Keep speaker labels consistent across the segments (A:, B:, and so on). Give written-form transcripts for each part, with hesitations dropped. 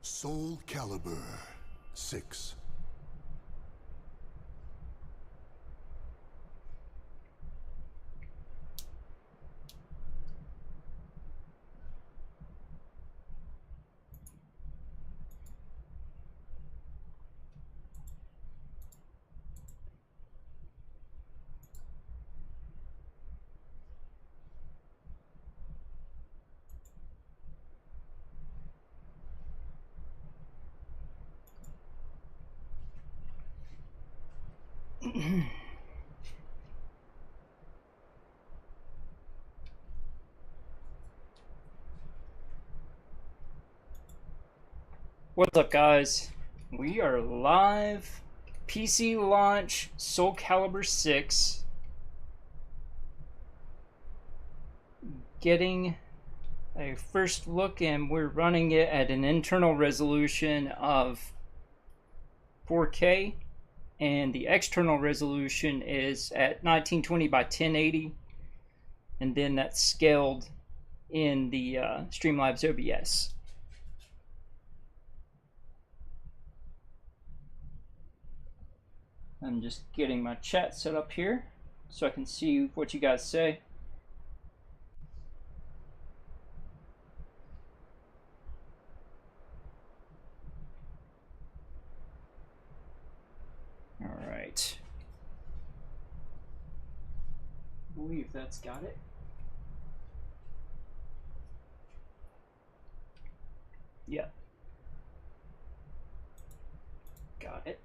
A: Soulcalibur VI.
B: What's up, guys? We are live. PC launch Soulcalibur VI. Getting a first look, and we're running it at an internal resolution of 4K, and the external resolution is at 1920 by 1080, and then that's scaled in the Streamlabs OBS. I'm just getting my chat set up here so I can see what you guys say. All right. I believe that's got it. Yep. Got it.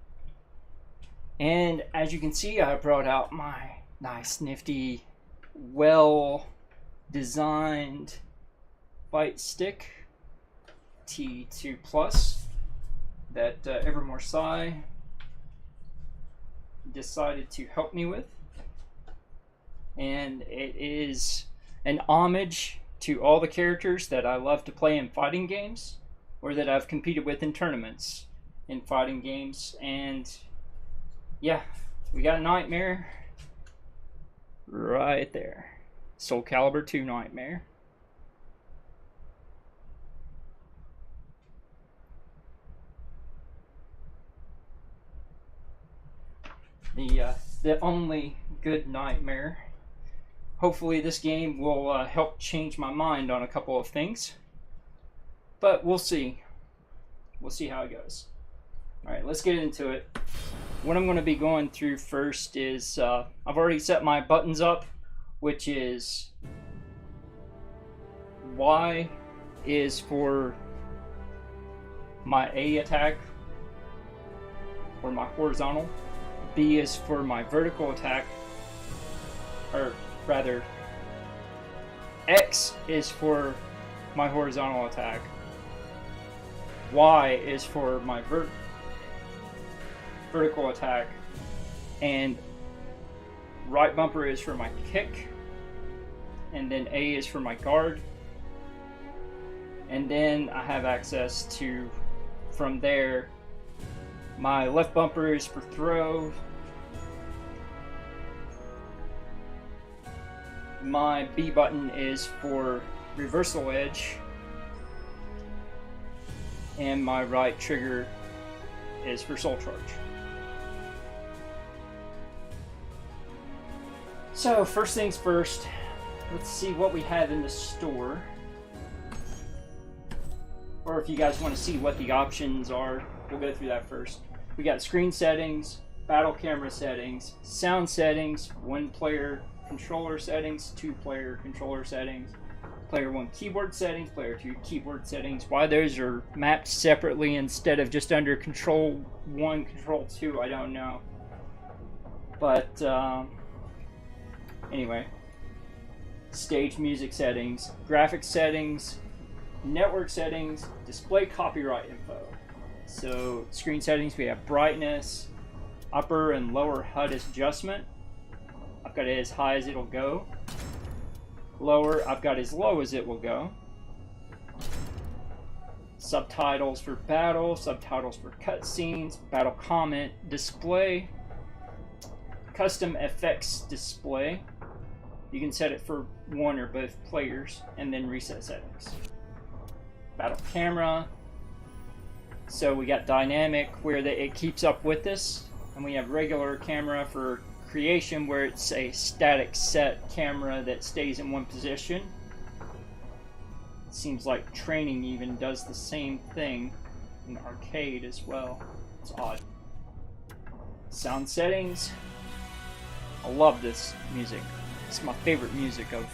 B: And as you can see, I brought out my nice, nifty, well-designed fight stick T2 Plus that Evermore Sai decided to help me with. And it is an homage to all the characters that I love to play in fighting games, or that I've competed with in tournaments in fighting games. And yeah, we got Nightmare right there. Soulcalibur 2 Nightmare. The only good Nightmare. Hopefully this game will help change my mind on a couple of things, but we'll see. We'll see how it goes. Alright, let's get into it. What I'm going to be going through first is, I've already set my buttons up, which is Y is for my A attack, or my horizontal. B is for my vertical attack, or rather, X is for my horizontal attack. Y is for my vertical attack, and right bumper is for my kick, and then A is for my guard, and then I have access to, from there, my left bumper is for throw, my B button is for reversal edge, and my right trigger is for soul charge. So first things first, let's see what we have in the store. Or if you guys want to see what the options are, we'll go through that first. We got screen settings, battle camera settings, sound settings, 1-player controller settings, 2-player controller settings, player 1 keyboard settings, player 2 keyboard settings. Why those are mapped separately instead of just under control 1, control 2, I don't know. But anyway, stage music settings, graphics settings, network settings, display copyright info. So screen settings, we have brightness, upper and lower HUD adjustment. I've got it as high as it'll go. Lower, I've got as low as it will go. Subtitles for battle, subtitles for cutscenes, battle comment, display, custom effects display. You can set it for one or both players, and then reset settings. Battle camera, So we got dynamic where it keeps up with this, and we have regular camera for creation where it's a static set camera that stays in one position. It seems like training even does the same thing in arcade as well. It's odd. Sound settings. I love this music. It's my favorite music of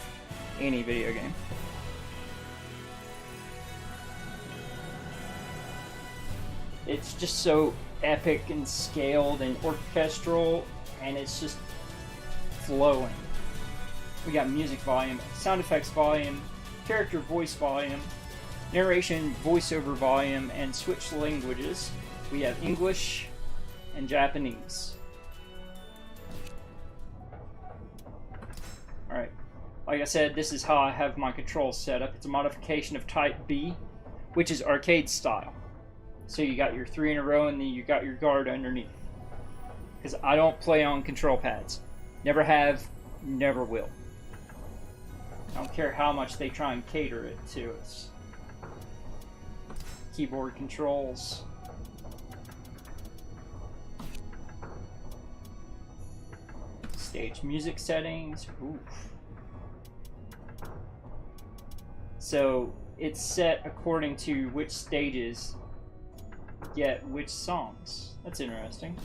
B: any video game. It's just so epic and scaled and orchestral, and it's just flowing. We got music volume, sound effects volume, character voice volume, narration voiceover volume, and switch languages. We have English and Japanese. Alright, like I said, this is how I have my controls set up. It's a modification of Type B, which is arcade style. So you got your 3 in a row, and then you got your guard underneath. Because I don't play on control pads. Never have, never will. I don't care how much they try and cater it to us. Keyboard controls. Stage music settings. Oof. So it's set according to which stages get which songs. That's interesting.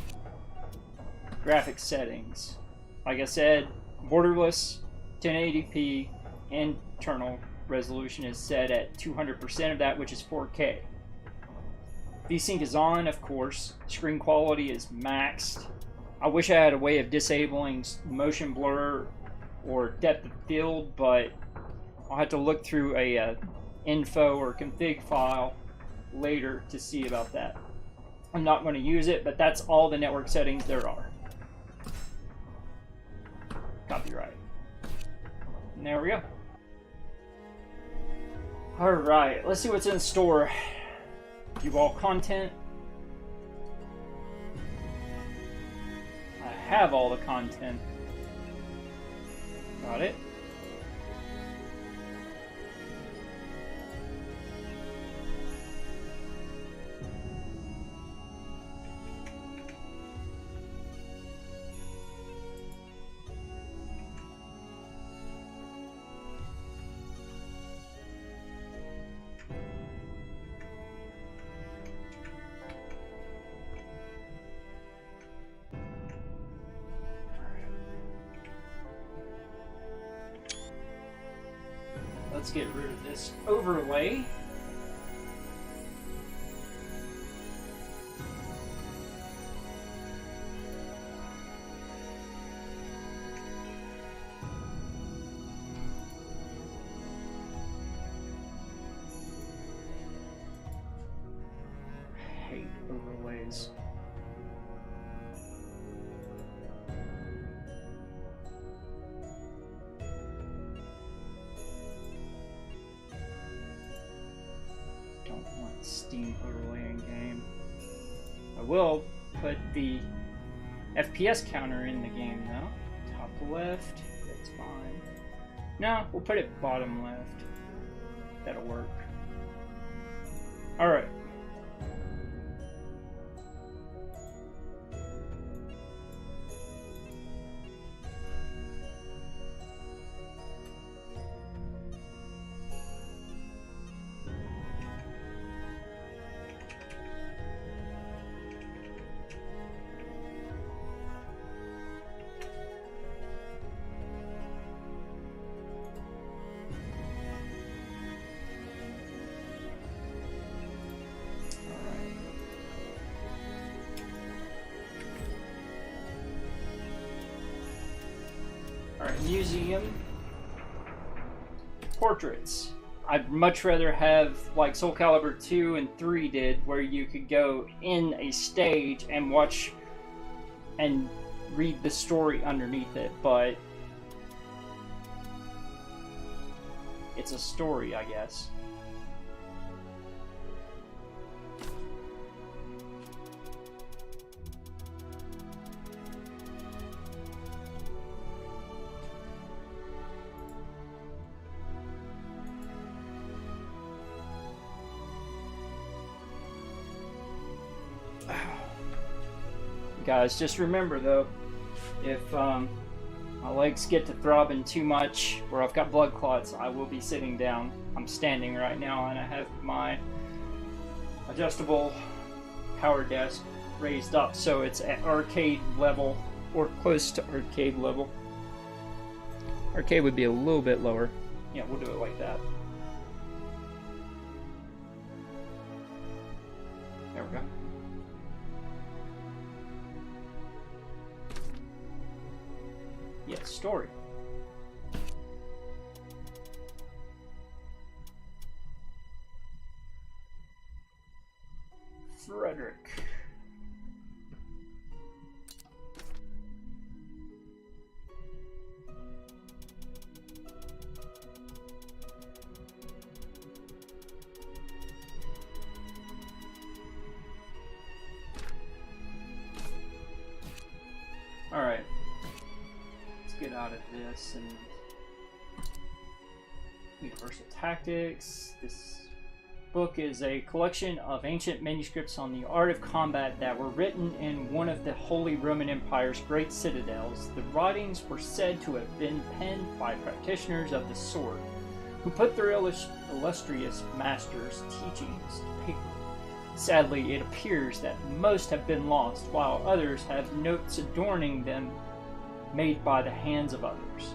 B: Graphics settings. Like I said, borderless, 1080p, internal resolution is set at 200% of that, which is 4K. VSync is on, of course. Screen quality is maxed. I wish I had a way of disabling motion blur or depth of field, but I'll have to look through a info or config file later to see about that. I'm not going to use it, but that's all the network settings there are. Copyright. And there we go. Alright, let's see what's in store. View all content. I have all the content. Got it. Let's get rid of this overlay. I hate overlays. Steam overlaying game. I will put the FPS counter in the game though. Top left, that's fine. No, we'll put it bottom left. That'll work. Alright. Alright, museum. Portraits. I'd much rather have like Soulcalibur 2 and 3 did, where you could go in a stage and watch and read the story underneath it, but it's a story, I guess. Guys, just remember though, if my legs get to throbbing too much or I've got blood clots, I will be sitting down. I'm standing right now and I have my adjustable power desk raised up so it's at arcade level or close to arcade level. Arcade would be a little bit lower. Yeah, we'll do it like that. There we go. Yes, story. Frederick. Alright. Let's get out of this and Universal Tactics. This book is a collection of ancient manuscripts on the art of combat that were written in one of the Holy Roman Empire's great citadels. The writings were said to have been penned by practitioners of the sword, who put their illustrious masters' teachings to paper. Sadly, it appears that most have been lost, while others have notes adorning them made by the hands of others.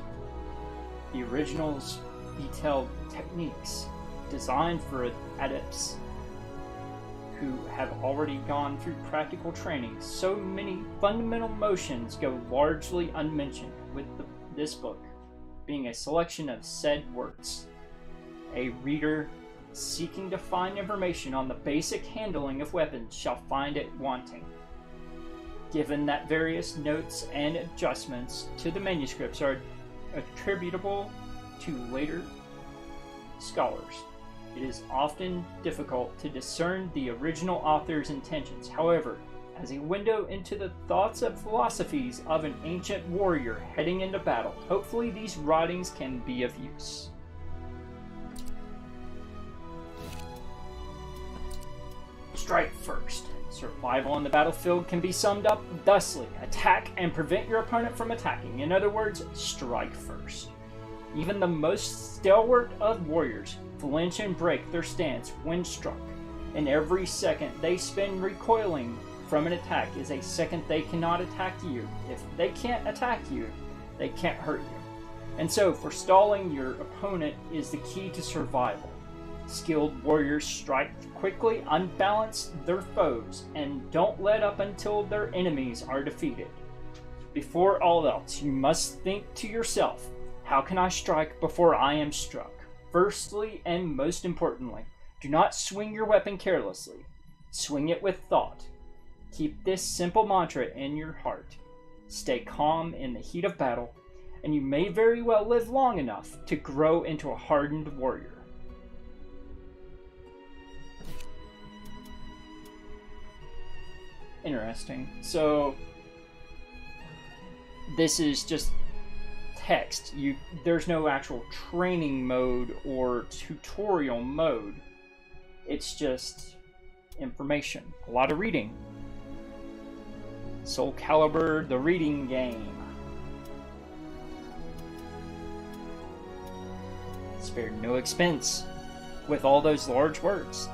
B: The originals detailed techniques designed for adepts who have already gone through practical training. So many fundamental motions go largely unmentioned, with this book being a selection of said works. A reader seeking to find information on the basic handling of weapons shall find it wanting. Given that various notes and adjustments to the manuscripts are attributable to later scholars, it is often difficult to discern the original author's intentions. However, as a window into the thoughts and philosophies of an ancient warrior heading into battle, hopefully these writings can be of use. Strike first. Survival on the battlefield can be summed up thusly: attack and prevent your opponent from attacking. In other words, strike first. Even the most stalwart of warriors flinch and break their stance when struck, and every second they spend recoiling from an attack is a second they cannot attack you. If they can't attack you, they can't hurt you. And so, forestalling your opponent is the key to survival. Skilled warriors strike quickly, unbalance their foes, and don't let up until their enemies are defeated. Before all else, you must think to yourself, how can I strike before I am struck? Firstly, and most importantly, do not swing your weapon carelessly. Swing it with thought. Keep this simple mantra in your heart. Stay calm in the heat of battle, and you may very well live long enough to grow into a hardened warrior. Interesting. So this is just text. There's no actual training mode or tutorial mode. It's just information. A lot of reading. Soulcalibur, the reading game. Spared no expense with all those large words.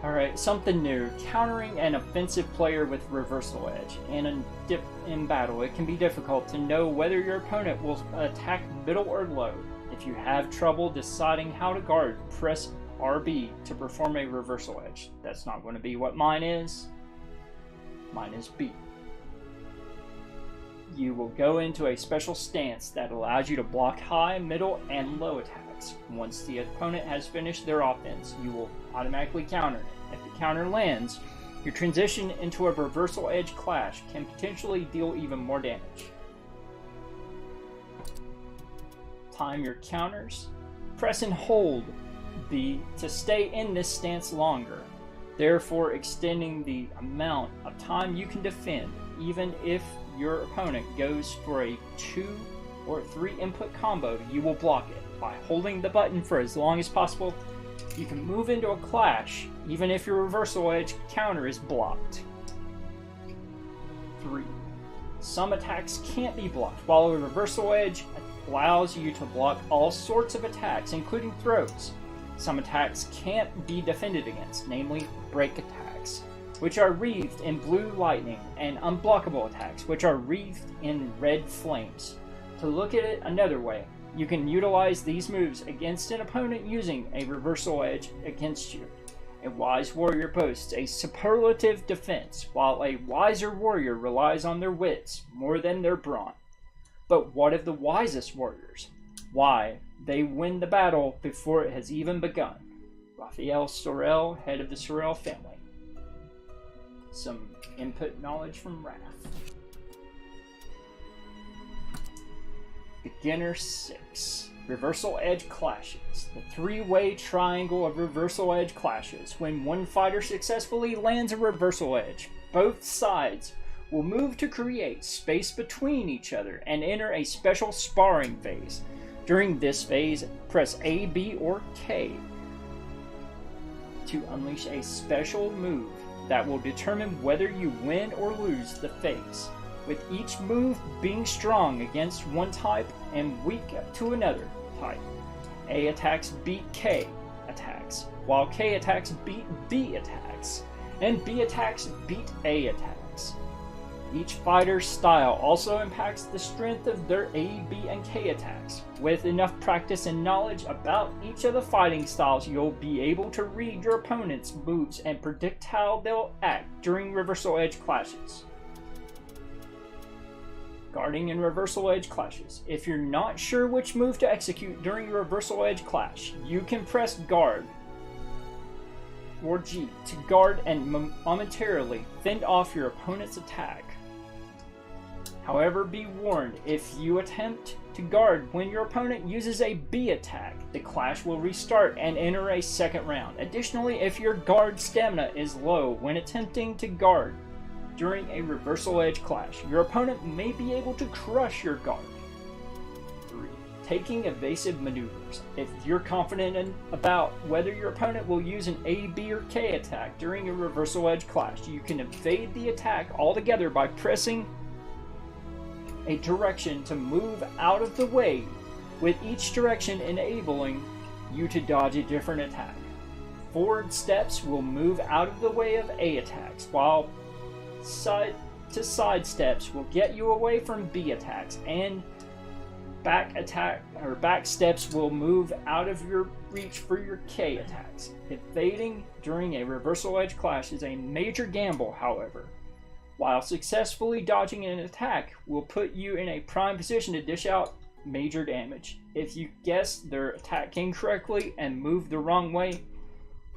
B: Alright, something new. Countering an offensive player with reversal edge. In battle, it can be difficult to know whether your opponent will attack middle or low. If you have trouble deciding how to guard, press RB to perform a reversal edge. That's not going to be what mine is. Mine is B. You will go into a special stance that allows you to block high, middle, and low attacks. Once the opponent has finished their offense, you will automatically counter it. If the counter lands, your transition into a reversal edge clash can potentially deal even more damage. Time your counters. Press and hold B to stay in this stance longer, therefore extending the amount of time you can defend, even if your opponent goes for a 2 or a 3-input combo, you will block it. By holding the button for as long as possible, you can move into a clash even if your reversal edge counter is blocked. 3. Some attacks can't be blocked, while a reversal edge allows you to block all sorts of attacks, including throws. Some attacks can't be defended against, namely break attacks, which are wreathed in blue lightning, and unblockable attacks, which are wreathed in red flames. To look at it another way, you can utilize these moves against an opponent using a reversal edge against you. A wise warrior boasts a superlative defense, while a wiser warrior relies on their wits more than their brawn. But what of the wisest warriors? Why, they win the battle before it has even begun. Raphael Sorel, head of the Sorel family. Some input knowledge from Raph. Beginner 6. Reversal edge clashes. The 3-way triangle of reversal edge clashes. When one fighter successfully lands a reversal edge, both sides will move to create space between each other and enter a special sparring phase. During this phase, press A, B, or K to unleash a special move that will determine whether you win or lose the phase, with each move being strong against one type and weak to another type. A attacks beat K attacks, while K attacks beat B attacks, and B attacks beat A attacks. Each fighter's style also impacts the strength of their A, B, and K attacks. With enough practice and knowledge about each of the fighting styles, you'll be able to read your opponent's moves and predict how they'll act during reversal edge clashes. Guarding and reversal edge clashes. If you're not sure which move to execute during a reversal edge clash, you can press guard or G to guard and momentarily fend off your opponent's attack. However, be warned, if you attempt to guard when your opponent uses a B attack, the clash will restart and enter a second round. Additionally, if your guard stamina is low when attempting to guard during a reversal edge clash, your opponent may be able to crush your guard. 3. Taking evasive maneuvers. If you're confident about whether your opponent will use an A, B, or K attack during a reversal edge clash, you can evade the attack altogether by pressing a direction to move out of the way, with each direction enabling you to dodge a different attack. Forward steps will move out of the way of A attacks, while side to side steps will get you away from B attacks, and back steps will move out of your reach for your K attacks. Evading during a reversal edge clash is a major gamble, however. While successfully dodging an attack will put you in a prime position to dish out major damage. If you guess their attack incorrectly and move the wrong way,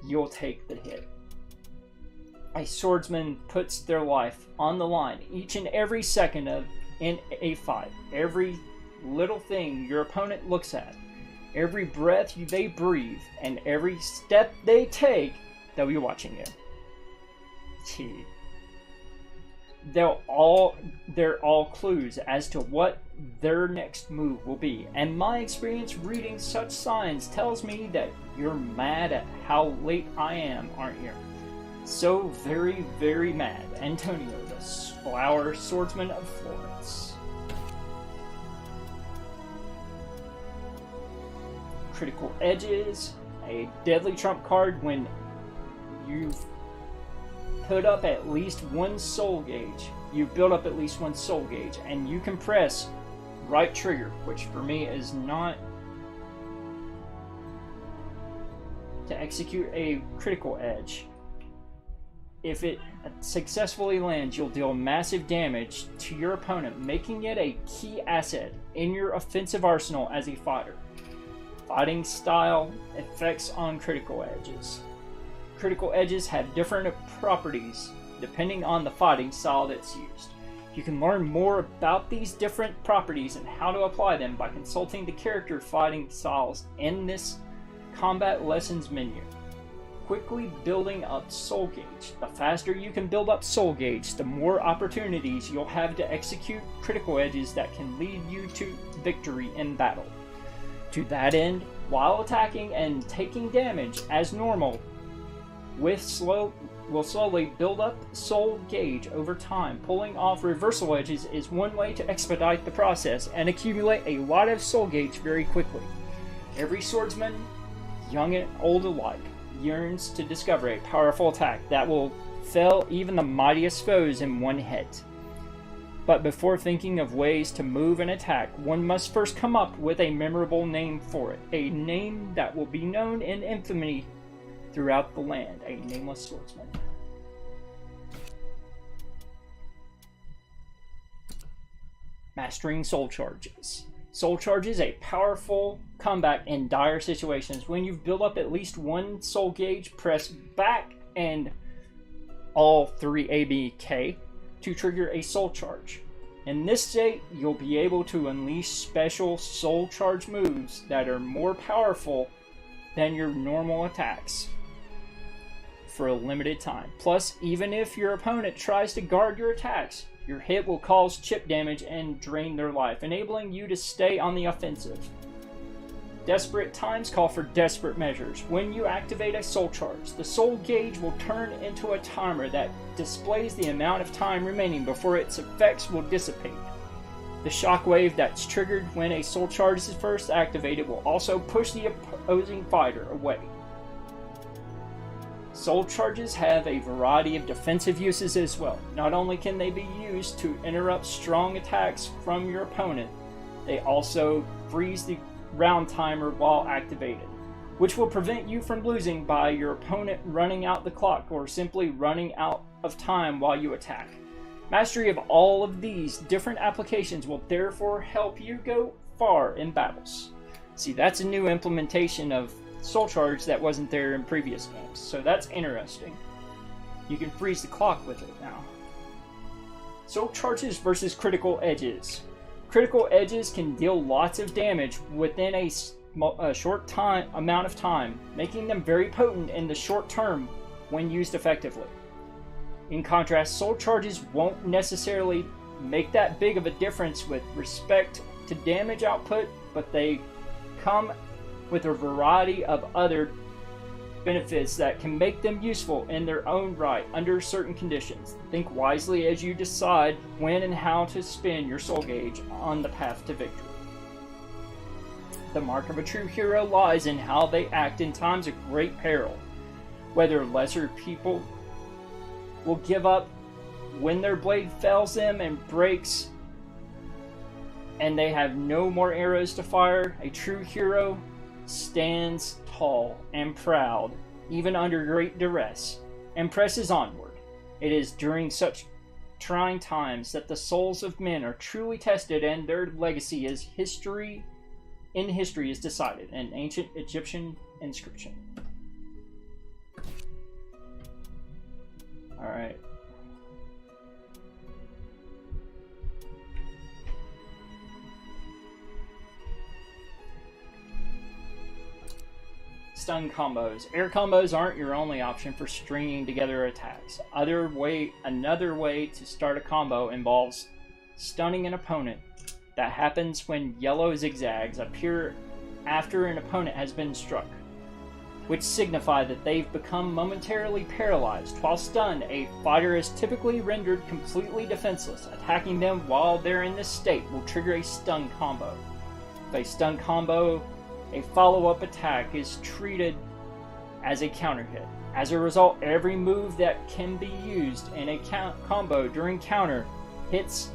B: you'll take the hit. A swordsman puts their life on the line each and every second in a fight. Every little thing your opponent looks at, every breath they breathe, and every step they take, they'll be watching you. Gee. They're all clues as to what their next move will be, and my experience reading such signs tells me that you're mad at how late I am, aren't you? So very, very mad. Antonio, the flower swordsman of Florence. Critical edges. A deadly trump card when you've put up at least one soul gauge. You've built up at least one soul gauge, and you can press right trigger, which for me is not to execute a critical edge. If it successfully lands, you'll deal massive damage to your opponent, making it a key asset in your offensive arsenal as a fighter. Fighting style effects on critical edges. Critical edges have different properties depending on the fighting style that's used. You can learn more about these different properties and how to apply them by consulting the character fighting styles in this combat lessons menu. quickly building up soul gauge. The faster you can build up soul gauge, the more opportunities you'll have to execute critical edges that can lead you to victory in battle. To that end, while attacking and taking damage as normal, will slowly build up soul gauge over time. Pulling off reversal edges is one way to expedite the process and accumulate a lot of soul gauge very quickly. Every swordsman, young and old alike, yearns to discover a powerful attack that will fell even the mightiest foes in one hit. But before thinking of ways to move an attack, one must first come up with a memorable name for it, a name that will be known in infamy throughout the land, a nameless swordsman. Mastering soul charges. Soul charge is a powerful comeback in dire situations. When you've built up at least one soul gauge, press back and all 3 ABK to trigger a soul charge. In this state, you'll be able to unleash special soul charge moves that are more powerful than your normal attacks for a limited time. Plus, even if your opponent tries to guard your attacks, your hit will cause chip damage and drain their life, enabling you to stay on the offensive. Desperate times call for desperate measures. When you activate a soul charge, the soul gauge will turn into a timer that displays the amount of time remaining before its effects will dissipate. The shockwave that's triggered when a soul charge is first activated will also push the opposing fighter away. Soul charges have a variety of defensive uses as well. Not only can they be used to interrupt strong attacks from your opponent, they also freeze the round timer while activated, which will prevent you from losing by your opponent running out the clock or simply running out of time while you attack. Mastery of all of these different applications will therefore help you go far in battles. See, that's a new implementation of soul charge that wasn't there in previous games, so that's interesting. You can freeze the clock with it now. Soul charges versus critical edges. Critical edges can deal lots of damage within a short amount of time, making them very potent in the short term when used effectively. In contrast, soul charges won't necessarily make that big of a difference with respect to damage output, but they come with a variety of other benefits that can make them useful in their own right under certain conditions. Think wisely as you decide when and how to spend your soul gauge on the path to victory. The mark of a true hero lies in how they act in times of great peril. Whether lesser people will give up when their blade fails them and breaks and they have no more arrows to fire, a true hero stands tall and proud, even under great duress, and presses onward. It is during such trying times that the souls of men are truly tested and their legacy is history is decided, an ancient Egyptian inscription. Alright. Stun combos. Air combos aren't your only option for stringing together attacks. Another way to start a combo involves stunning an opponent. That happens when yellow zigzags appear after an opponent has been struck, which signify that they've become momentarily paralyzed. While stunned, a fighter is typically rendered completely defenseless. Attacking them while they're in this state will trigger a stun combo. If a stun combo, a follow-up attack is treated as a counter hit. As a result, every move that can be used in a combo during counter hits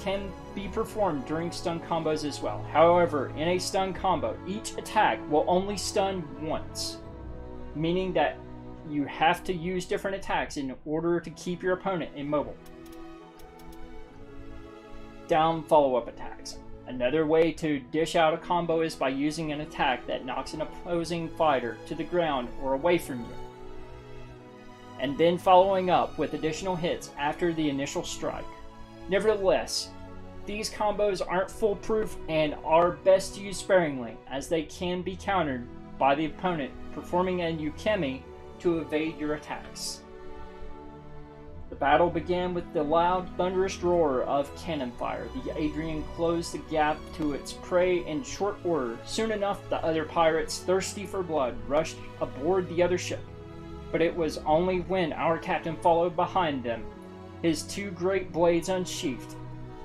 B: can be performed during stun combos as well. However, in a stun combo, each attack will only stun once, meaning that you have to use different attacks in order to keep your opponent immobile. Down follow-up attacks. Another way to dish out a combo is by using an attack that knocks an opposing fighter to the ground or away from you, and then following up with additional hits after the initial strike. Nevertheless, these combos aren't foolproof and are best used sparingly, as they can be countered by the opponent performing an ukemi to evade your attacks. The battle began with the loud, thunderous roar of cannon fire. The Adrian closed the gap to its prey in short order. Soon enough, the other pirates, thirsty for blood, rushed aboard the other ship. But it was only when our captain followed behind them, his two great blades unsheathed,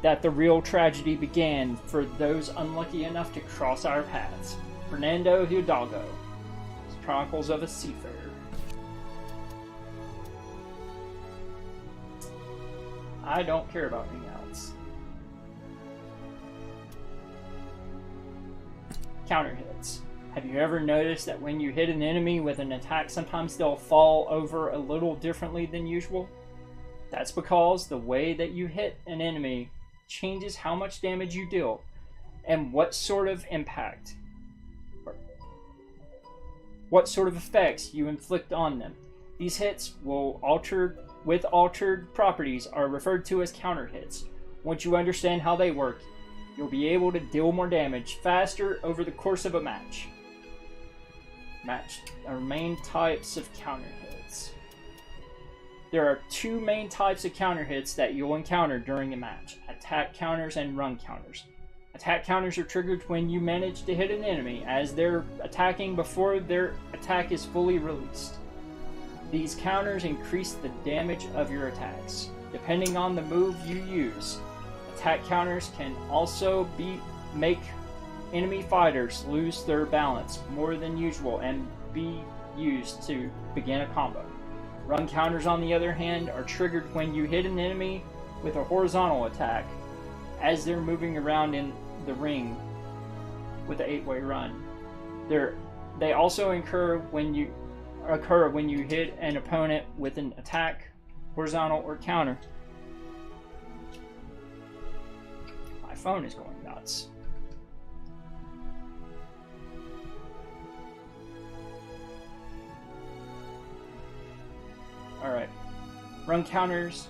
B: that the real tragedy began for those unlucky enough to cross our paths. Fernando Hidalgo, Chronicles of a Seafarer. I don't care about anything else. Counter hits. Have you ever noticed that when you hit an enemy with an attack, sometimes they'll fall over a little differently than usual? That's because the way that you hit an enemy changes how much damage you deal and what sort of impact, what sort of effects you inflict on them. These hits with altered properties are referred to as counter hits. Once you understand how they work, you'll be able to deal more damage faster over the course of a match. Our main types of counter hits. There are two main types of counter hits that you'll encounter during a match: attack counters and run counters. Attack counters are triggered when you manage to hit an enemy as they're attacking before their attack is fully released. These counters increase the damage of your attacks. Depending on the move you use, attack counters can also make enemy fighters lose their balance more than usual and be used to begin a combo. Run counters, on the other hand, are triggered when you hit an enemy with a horizontal attack as they're moving around in the ring with an 8-way run. They also occur when you hit an opponent with an attack, horizontal, or counter. My phone is going nuts. Alright. Run counters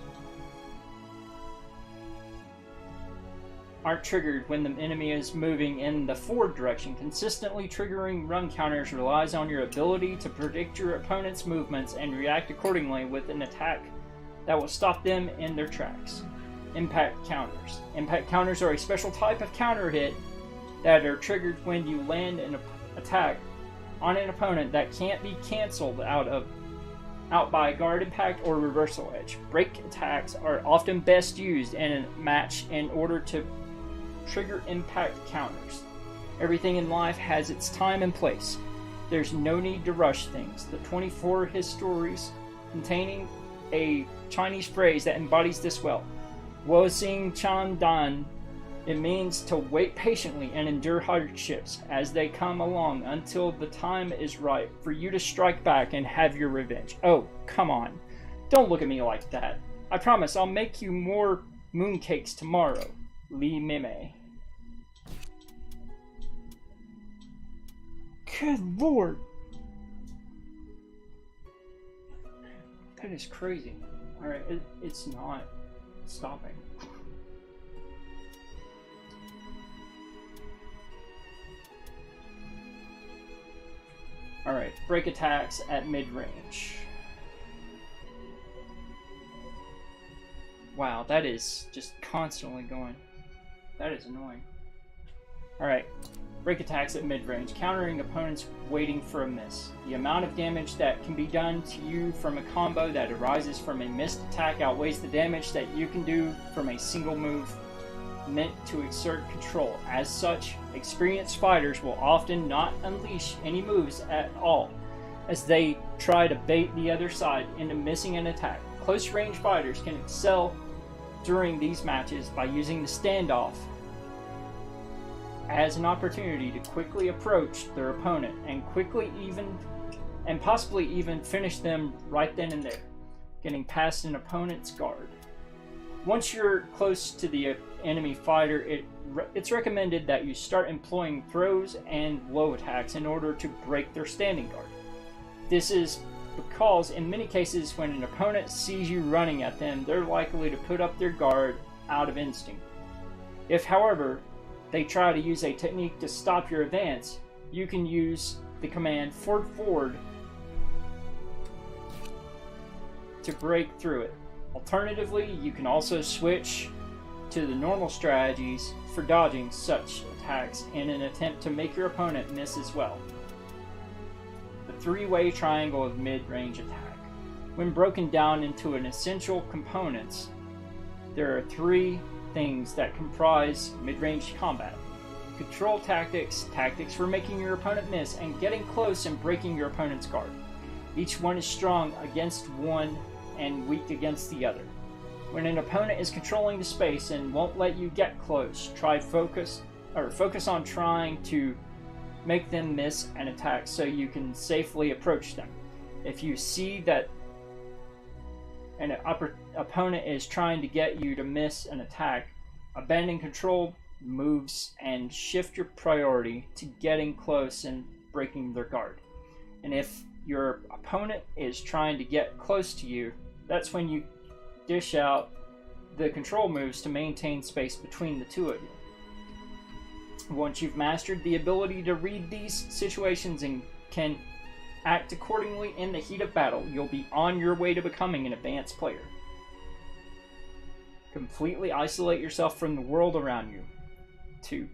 B: aren't triggered when the enemy is moving in the forward direction. Consistently triggering run counters relies on your ability to predict your opponent's movements and react accordingly with an attack that will stop them in their tracks. Impact counters. Impact counters are a special type of counter hit that are triggered when you land an attack on an opponent that can't be cancelled out by guard impact or reversal edge. Break attacks are often best used in a match in order to trigger impact counters. Everything in life has its time and place. There's no need to rush things. The 24 histories containing a Chinese phrase that embodies this well. Wo Xing Chan Dan. It means to wait patiently and endure hardships as they come along until the time is right for you to strike back and have your revenge. Oh, come on. Don't look at me like that. I promise I'll make you more mooncakes tomorrow. Li Mime. Good lord. That is crazy. Alright, it's not stopping. Alright, break attacks at mid-range. Wow, that is just constantly going. That is annoying. Alright, break attacks at mid-range, countering opponents waiting for a miss. The amount of damage that can be done to you from a combo that arises from a missed attack outweighs the damage that you can do from a single move meant to exert control. As such, experienced fighters will often not unleash any moves at all, as they try to bait the other side into missing an attack. Close-range fighters can excel during these matches by using the standoff as an opportunity to quickly approach their opponent and possibly even finish them right then and there, getting past an opponent's guard. Once you're close to the enemy fighter, it's recommended that you start employing throws and low attacks in order to break their standing guard. This is because in many cases when an opponent sees you running at them, they're likely to put up their guard out of instinct. If, however, they try to use a technique to stop your advance, you can use the command forward to break through it. Alternatively, you can also switch to the normal strategies for dodging such attacks in an attempt to make your opponent miss as well. The three-way triangle of mid-range attack. When broken down into an essential components, there are three things that comprise mid-range combat. Control tactics, tactics for making your opponent miss, and getting close and breaking your opponent's guard. Each one is strong against one and weak against the other. When an opponent is controlling the space and won't let you get close, focus on trying to make them miss an attack so you can safely approach them. If you see that an opponent is trying to get you to miss an attack, abandon control moves and shift your priority to getting close and breaking their guard. And if your opponent is trying to get close to you, that's when you dish out the control moves to maintain space between the two of you. Once you've mastered the ability to read these situations and can act accordingly in the heat of battle, you'll be on your way to becoming an advanced player. Completely isolate yourself from the world around you. 2.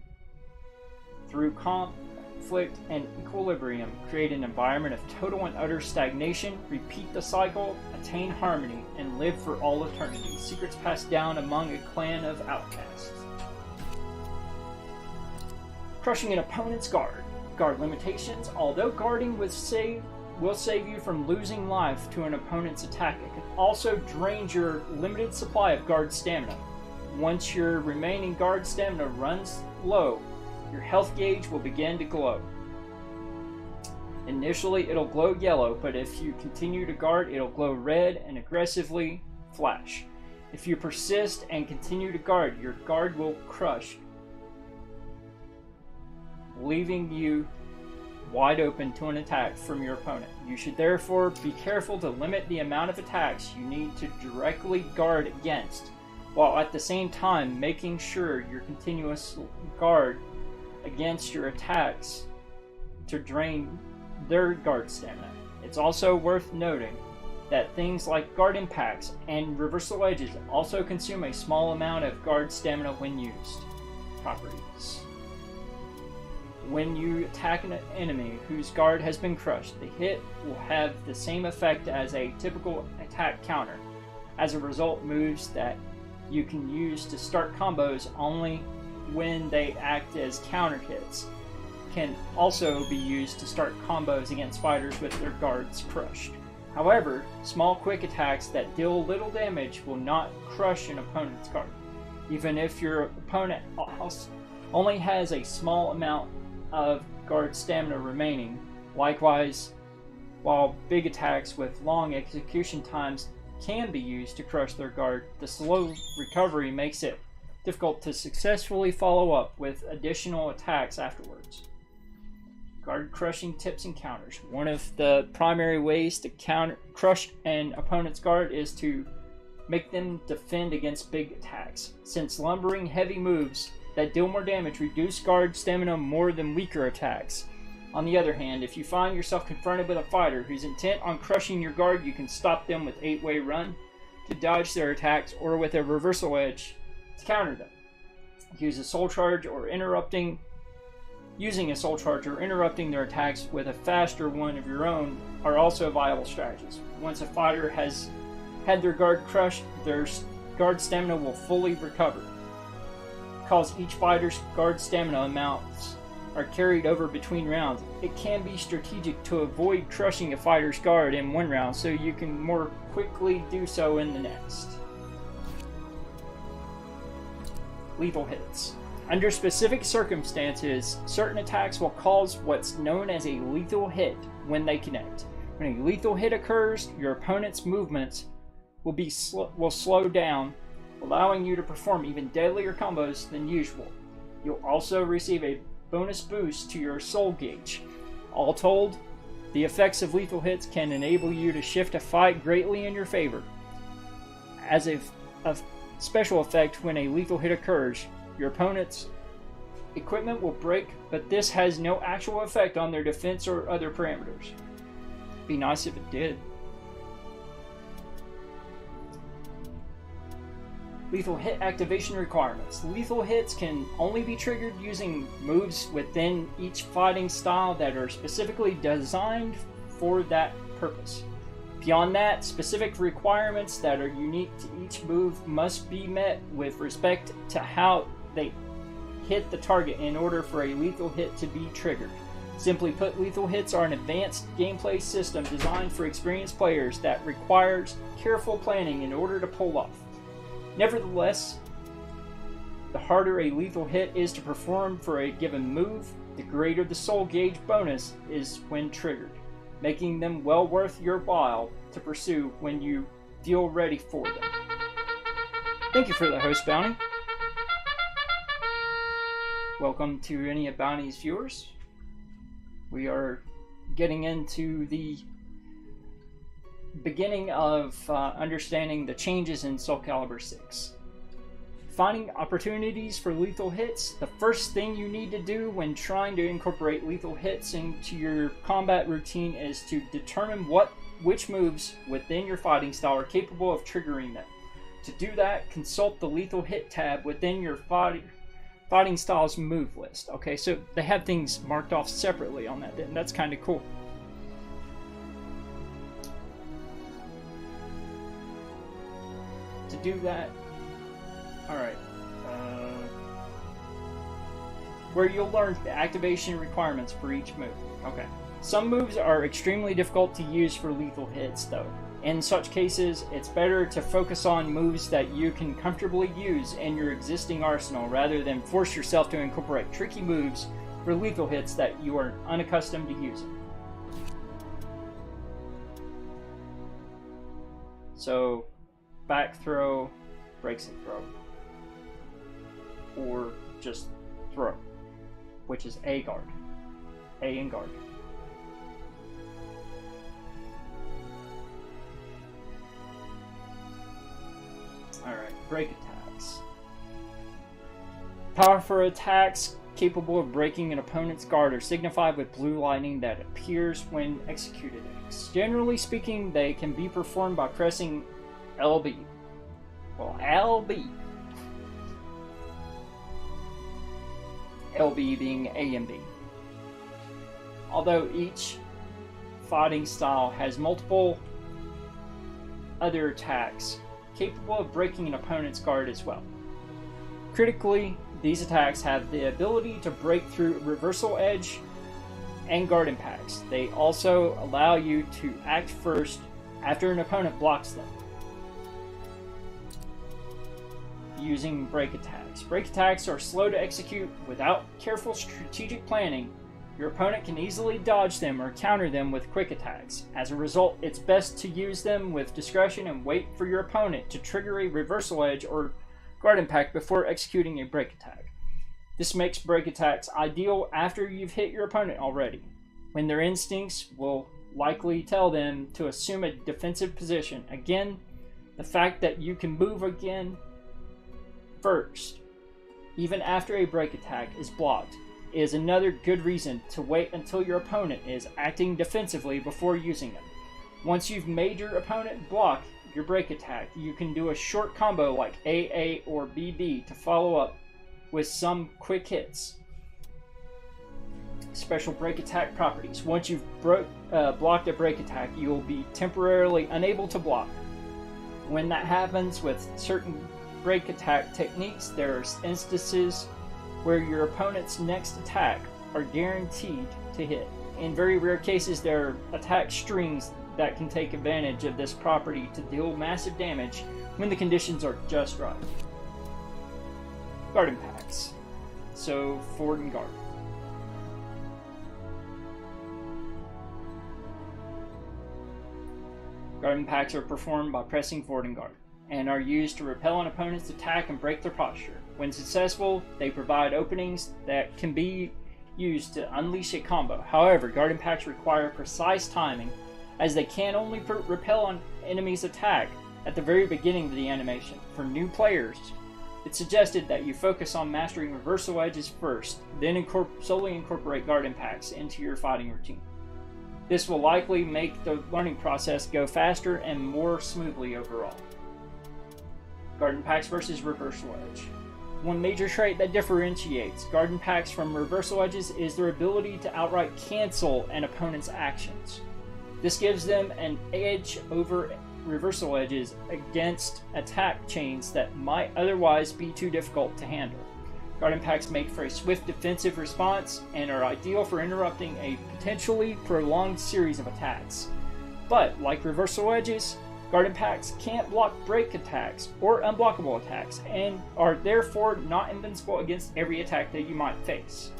B: Through conflict and equilibrium, create an environment of total and utter stagnation, repeat the cycle, attain harmony, and live for all eternity. Secrets passed down among a clan of outcasts. Crushing an opponent's guard. Guard limitations. Although guarding will save you from losing life to an opponent's attack, it can also drain your limited supply of guard stamina. Once your remaining guard stamina runs low, your health gauge will begin to glow. Initially, it'll glow yellow, but if you continue to guard, it'll glow red and aggressively flash. If you persist and continue to guard, your guard will crush, leaving you wide open to an attack from your opponent. You should therefore be careful to limit the amount of attacks you need to directly guard against, while at the same time making sure your continuous guard against your attacks to drain their guard stamina. It's also worth noting that things like guard impacts and reversal edges also consume a small amount of guard stamina when used. Properties. When you attack an enemy whose guard has been crushed, the hit will have the same effect as a typical attack counter. As a result, moves that you can use to start combos only when they act as counter hits can also be used to start combos against fighters with their guards crushed. However, small quick attacks that deal little damage will not crush an opponent's guard, even if your opponent only has a small amount of guard stamina remaining. Likewise, while big attacks with long execution times can be used to crush their guard, the slow recovery makes it difficult to successfully follow up with additional attacks afterwards. Guard crushing tips and counters. One of the primary ways to crush an opponent's guard is to make them defend against big attacks. Since lumbering heavy moves that deal more damage reduce guard stamina more than weaker attacks. On the other hand, if you find yourself confronted with a fighter who's intent on crushing your guard, you can stop them with 8-way run to dodge their attacks, or with a reversal edge to counter them. Using a soul charge or interrupting their attacks with a faster one of your own are also viable strategies. Once a fighter has had their guard crushed, their guard stamina will fully recover. Because each fighter's guard stamina amounts are carried over between rounds, it can be strategic to avoid crushing a fighter's guard in one round so you can more quickly do so in the next. Lethal hits. Under specific circumstances, certain attacks will cause what's known as a lethal hit when they connect. When a lethal hit occurs, your opponent's movements will slow down, allowing you to perform even deadlier combos than usual. You'll also receive a bonus boost to your soul gauge. All told, the effects of lethal hits can enable you to shift a fight greatly in your favor. As a special effect, when a lethal hit occurs, your opponent's equipment will break, but this has no actual effect on their defense or other parameters. Be nice if it did. Lethal hit activation requirements. Lethal hits can only be triggered using moves within each fighting style that are specifically designed for that purpose. Beyond that, specific requirements that are unique to each move must be met with respect to how they hit the target in order for a lethal hit to be triggered. Simply put, lethal hits are an advanced gameplay system designed for experienced players that requires careful planning in order to pull off. Nevertheless, the harder a lethal hit is to perform for a given move, the greater the soul gauge bonus is when triggered, making them well worth your while to pursue when you feel ready for them. Thank you for the host bounty. Welcome to any of Bounty's viewers. We are getting into the beginning of understanding the changes in Soulcalibur VI. Finding opportunities for lethal hits. The first thing you need to do when trying to incorporate lethal hits into your combat routine is to determine which moves within your fighting style are capable of triggering them. To do that, consult the lethal hit tab within your fighting styles move list. Okay, so they have things marked off separately on that, and that's kind of cool. To do that, alright, where you'll learn the activation requirements for each move. Okay, some moves are extremely difficult to use for lethal hits though. In such cases, it's better to focus on moves that you can comfortably use in your existing arsenal rather than force yourself to incorporate tricky moves for lethal hits that you are unaccustomed to using. So, back throw, breaks and throw. Or just throw, which is A guard. A and guard. Alright, break attacks. Powerful attacks capable of breaking an opponent's guard are signified with blue lightning that appears when executed. Generally speaking, they can be performed by pressing LB. Well, LB. LB being A and B. Although each fighting style has multiple other attacks capable of breaking an opponent's guard as well. Critically, these attacks have the ability to break through reversal edge and guard impacts. They also allow you to act first after an opponent blocks them. Using break attacks. Break attacks are slow to execute. Without careful strategic planning, your opponent can easily dodge them or counter them with quick attacks. As a result, it's best to use them with discretion and wait for your opponent to trigger a reversal edge or guard impact before executing a break attack. This makes break attacks ideal after you've hit your opponent already, when their instincts will likely tell them to assume a defensive position. Again, the fact that you can move again first, even after a break attack is blocked, is another good reason to wait until your opponent is acting defensively before using them. Once you've made your opponent block your break attack, you can do a short combo like AA or BB to follow up with some quick hits. Special break attack properties. Once you've blocked a break attack, you will be temporarily unable to block. When that happens with certain break attack techniques, there are instances where your opponent's next attack are guaranteed to hit. In very rare cases, there are attack strings that can take advantage of this property to deal massive damage when the conditions are just right. Guard impacts. So, forward and guard. Guard impacts are performed by pressing forward and guard, and are used to repel an opponent's attack and break their posture. When successful, they provide openings that can be used to unleash a combo. However, guard impacts require precise timing, as they can only repel an enemy's attack at the very beginning of the animation. For new players, it's suggested that you focus on mastering reversal edges first, then solely incorporate guard impacts into your fighting routine. This will likely make the learning process go faster and more smoothly overall. Garden Packs versus Reversal Edge. One major trait that differentiates Garden Packs from Reversal Edges is their ability to outright cancel an opponent's actions. This gives them an edge over Reversal Edges against attack chains that might otherwise be too difficult to handle. Garden Packs make for a swift defensive response and are ideal for interrupting a potentially prolonged series of attacks. But, like Reversal Edges, Garden Packs can't block break attacks or unblockable attacks, and are therefore not invincible against every attack that you might face.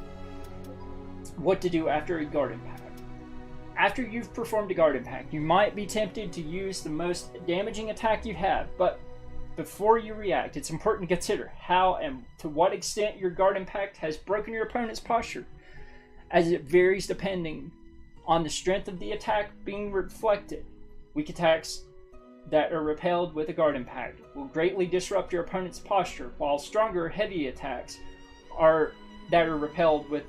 B: What to do after a Garden Pack? After you've performed a Garden Pack, you might be tempted to use the most damaging attack you have, but before you react, it's important to consider how and to what extent your Garden Pack has broken your opponent's posture, as it varies depending on the strength of the attack being reflected. Weak attacks that are repelled with a Garden Pack will greatly disrupt your opponent's posture, while stronger, heavy attacks that are repelled with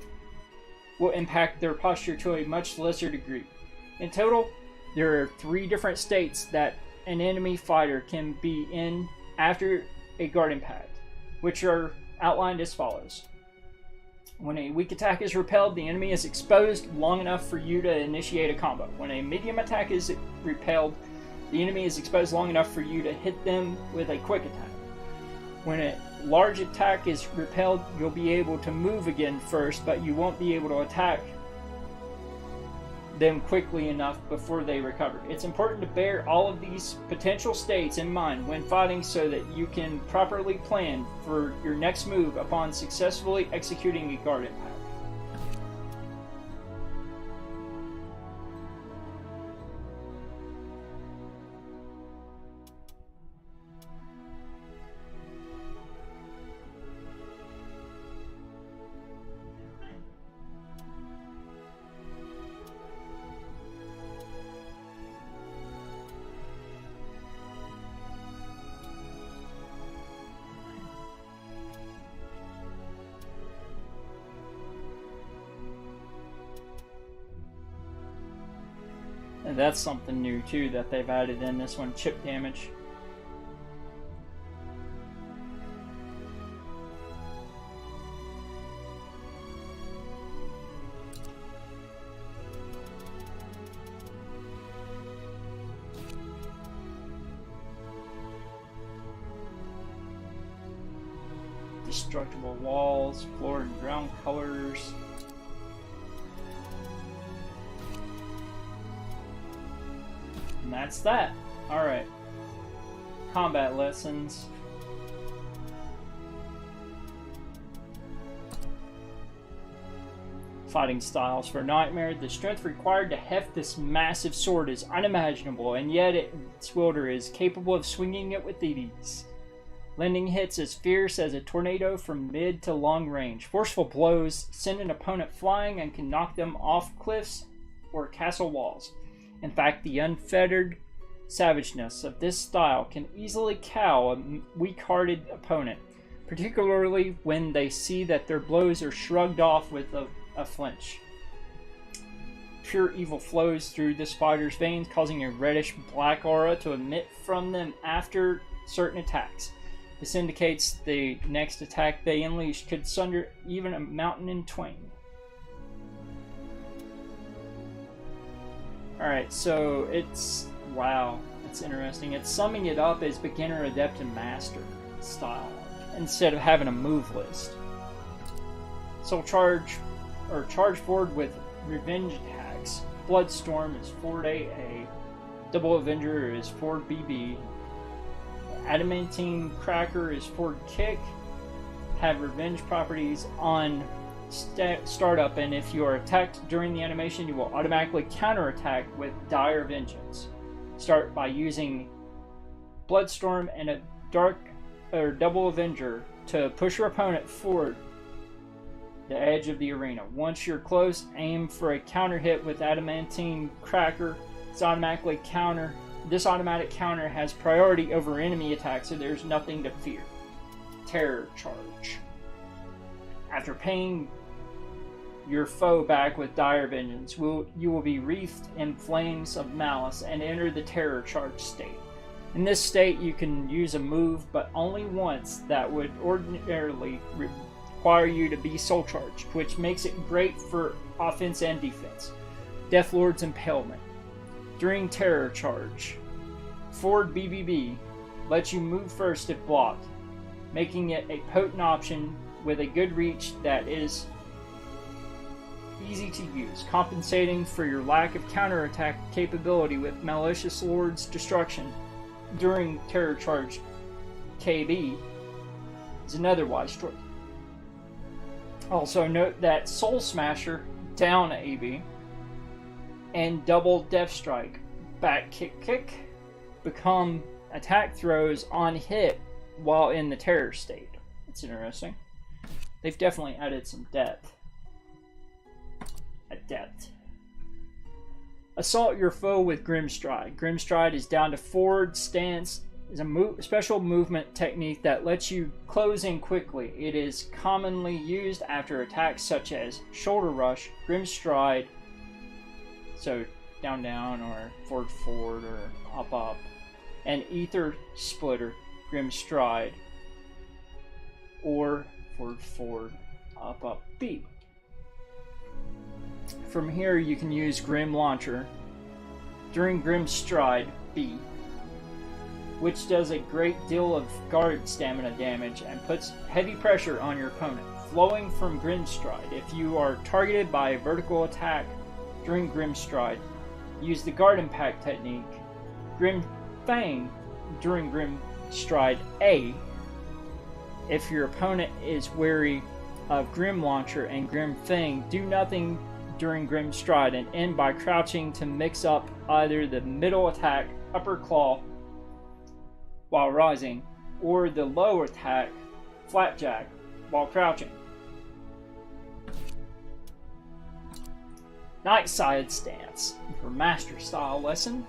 B: will impact their posture to a much lesser degree. In total, there are 3 different states that an enemy fighter can be in after a Garden Pack, which are outlined as follows. When a weak attack is repelled, the enemy is exposed long enough for you to initiate a combo. When a medium attack is repelled, the enemy is exposed long enough for you to hit them with a quick attack. When a large attack is repelled, you'll be able to move again first, but you won't be able to attack them quickly enough before they recover. It's important to bear all of these potential states in mind when fighting so that you can properly plan for your next move upon successfully executing a Garden Pack. And that's something new too that they've added in this one, chip damage. Destructible walls, floor and ground colors. And that's that. Alright. Combat lessons. Fighting styles. For Nightmare, the strength required to heft this massive sword is unimaginable, and yet its wielder is capable of swinging it with ease. Landing hits as fierce as a tornado from mid to long range. Forceful blows send an opponent flying and can knock them off cliffs or castle walls. In fact, the unfettered savageness of this style can easily cow a weak-hearted opponent, particularly when they see that their blows are shrugged off with a flinch. Pure evil flows through this fighter's veins, causing a reddish-black aura to emit from them after certain attacks. This indicates the next attack they unleash could sunder even a mountain in twain. Alright, so wow, it's interesting. It's summing it up as beginner, adept, and master style instead of having a move list. So charge forward with revenge attacks. Bloodstorm is forward AA. Double Avenger is forward BB. Adamantine Cracker is forward kick. Have revenge properties on startup, and if you are attacked during the animation, you will automatically counterattack with Dire Vengeance. Start by using Bloodstorm and a Double Avenger to push your opponent forward the edge of the arena. Once you're close, aim for a counter hit with Adamantine Cracker. This automatic counter has priority over enemy attacks, so there's nothing to fear. Terror Charge. After paying your foe back with Dire Vengeance, you will be wreathed in flames of malice and enter the Terror Charge state. In this state, you can use a move, but only once that would ordinarily require you to be soul charged, which makes it great for offense and defense. Deathlord's Impalement. During Terror Charge, Forward BBB lets you move first if blocked, making it a potent option with a good reach that is easy to use, compensating for your lack of counterattack capability with Malicious Lord's Destruction during Terror Charge. KB is another wise choice. Also note that Soul Smasher down AB and Double Death Strike back kick become attack throws on hit while in the terror state. That's interesting. They've definitely added some depth. Assault your foe with Grimstride. Grimstride is down to forward stance. Is a special movement technique that lets you close in quickly. It is commonly used after attacks such as Shoulder Rush, Grimstride, so down or forward or up, and Ether Splitter, Grimstride, or forward, up, B. From here, you can use Grim Launcher during Grimstride B, which does a great deal of guard stamina damage and puts heavy pressure on your opponent. Flowing from Grimstride, if you are targeted by a vertical attack during Grimstride, use the Guard Impact technique. Grim Fang during Grimstride A. If your opponent is wary of Grim Launcher and Grim Fang, do nothing during Grimstride and end by crouching to mix up either the middle attack, Upper Claw, while rising, or the low attack, Flapjack, while crouching. Nightside Stance for Master Style Lesson.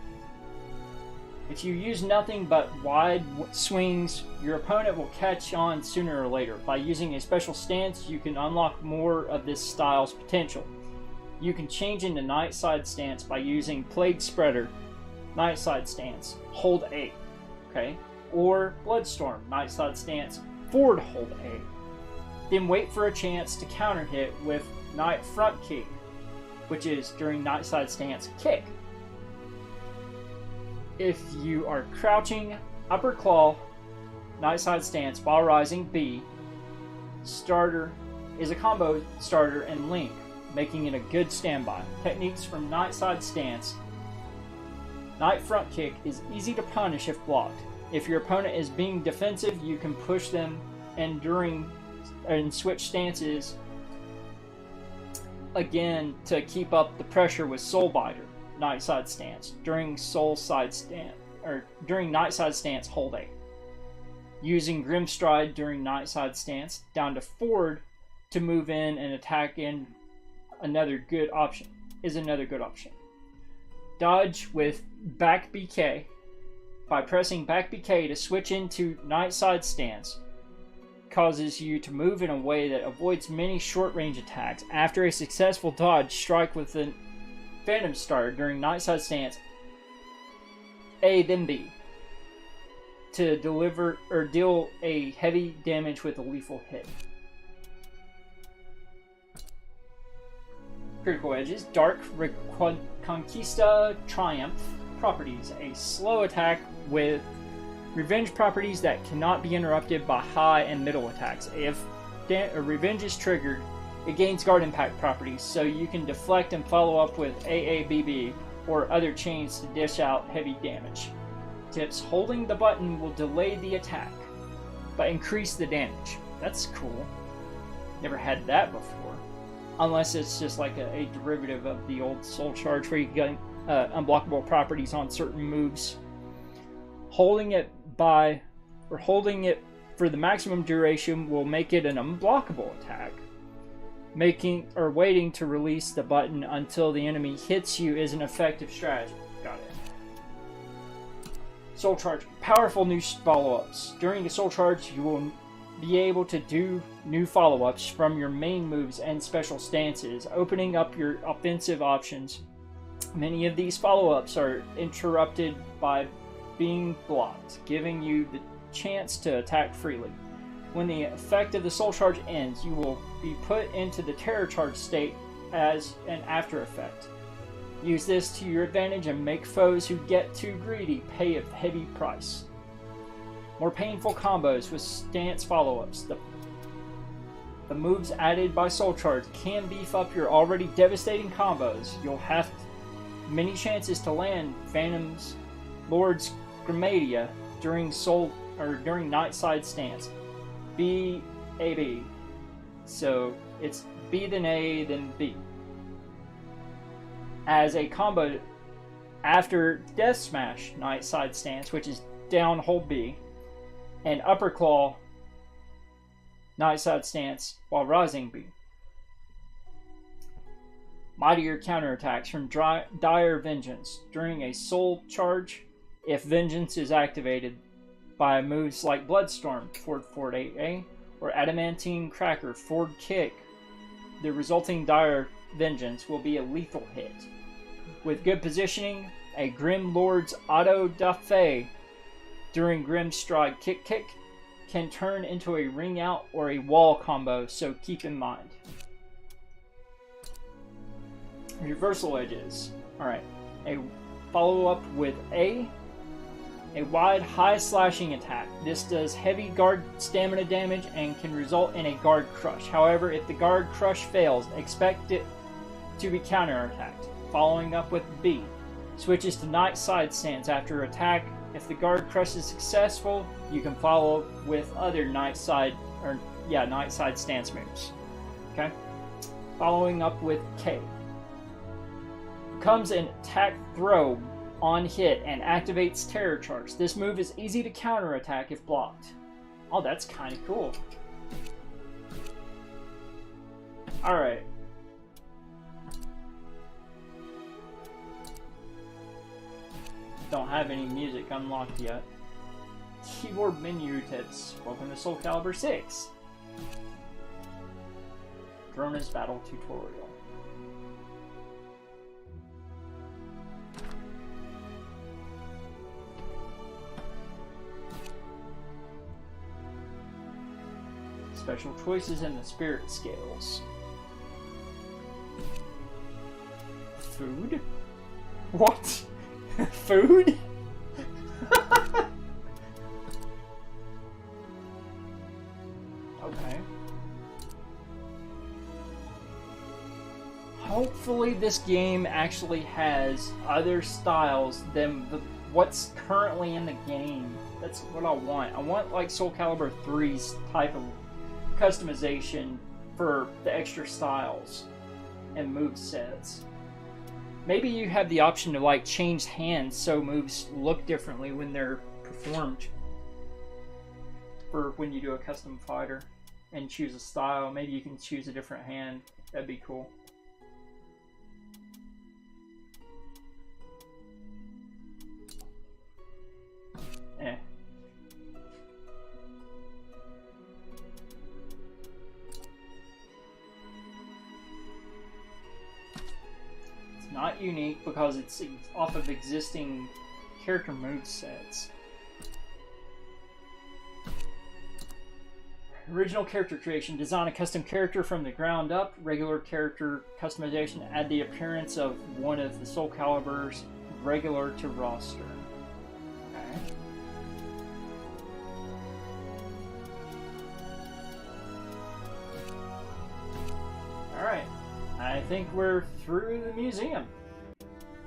B: If you use nothing but wide swings, your opponent will catch on sooner or later. By using a special stance, you can unlock more of this style's potential. You can change into Nightside Stance by using Plague Spreader, Nightside Stance, hold A, okay? Or Bloodstorm, Nightside Stance, forward hold A. Then wait for a chance to counter hit with Night Front Kick, which is during Nightside Stance kick. If you are crouching, Upper Claw, Nightside Stance while rising B, starter is a combo starter and link, making it a good standby. Techniques from Nightside Stance. Night Front Kick is easy to punish if blocked. If your opponent is being defensive, you can push them and switch stances again to keep up the pressure with Soul Biter, Nightside Stance. During Nightside Stance, hold A. Using Grimstride during Nightside Stance down to forward to move in and attack in another good option. Dodge with back BK. By pressing back BK to switch into Nightside Stance, causes you to move in a way that avoids many short-range attacks. After a successful dodge, strike with the Phantom Star during Nightside Stance A then B to deliver or deal a heavy damage with a lethal hit. Critical Edges. Dark Reconquista Triumph properties. A slow attack with revenge properties that cannot be interrupted by high and middle attacks. If revenge is triggered, it gains guard impact properties, so you can deflect and follow up with AABB or other chains to dish out heavy damage. Tips: holding the button will delay the attack, but increase the damage. That's cool. Never had that before. Unless it's just like a derivative of the old Soul Charge where you get unblockable properties on certain moves. Holding it for the maximum duration will make it an unblockable attack. Waiting to release the button until the enemy hits you is an effective strategy. Got it. Soul Charge. Powerful new follow-ups. During the Soul Charge, you will be able to do new follow-ups from your main moves and special stances, opening up your offensive options. Many of these follow-ups are interrupted by being blocked, giving you the chance to attack freely. When the effect of the Soul Charge ends, you will be put into the Terror Charge state as an after effect. Use this to your advantage and make foes who get too greedy pay a heavy price. More painful combos with stance follow-ups. The moves added by Soul Charge can beef up your already devastating combos. You'll have many chances to land Phantom's Lord's Grammadia during Nightside Stance. B, A, B. So it's B then A then B. As a combo after Death Smash Nightside Stance, which is down hold B, and Upper Claw Nightside Stance while rising B. Mightier counterattacks from Dire Vengeance during a Soul Charge. If Vengeance is activated by moves like Bloodstorm, forward 8A, or Adamantine Cracker, forward kick, the resulting Dire Vengeance will be a lethal hit. With good positioning, a Grim Lord's Auto da Fe during Grim Stride kick can turn into a ring out or a wall combo, so keep in mind. Reversal edges. Alright, a follow-up with A wide high slashing attack. This does heavy guard stamina damage and can result in a guard crush. However, if the guard crush fails, expect it to be counterattacked. Following up with B. Switches to Nightside Stance after attack. If the guard crush is successful, you can follow with other Nightside Stance moves. Okay? Following up with K. Becomes an attack throw on hit and activates Terror Charge. This move is easy to counterattack if blocked. Oh, that's kind of cool. Alright. Don't have any music unlocked yet. Keyboard menu tips. Welcome to Soulcalibur VI. Drona's Battle Tutorial. Special choices in the spirit scales. Food? What? Food? Okay. Hopefully this game actually has other styles than what's currently in the game. That's what I want. I want like Soulcalibur 3's type of customization for the extra styles and move sets. Maybe you have the option to like change hands so moves look differently when they're performed. For when you do a custom fighter and choose a style, maybe you can choose a different hand. That'd be cool. Eh. Not unique because it's off of existing character move sets. Original character creation. Design a custom character from the ground up. Regular character customization. Add the appearance of one of the Soulcalibur's regular to roster. Okay. Alright. I think we're through the museum.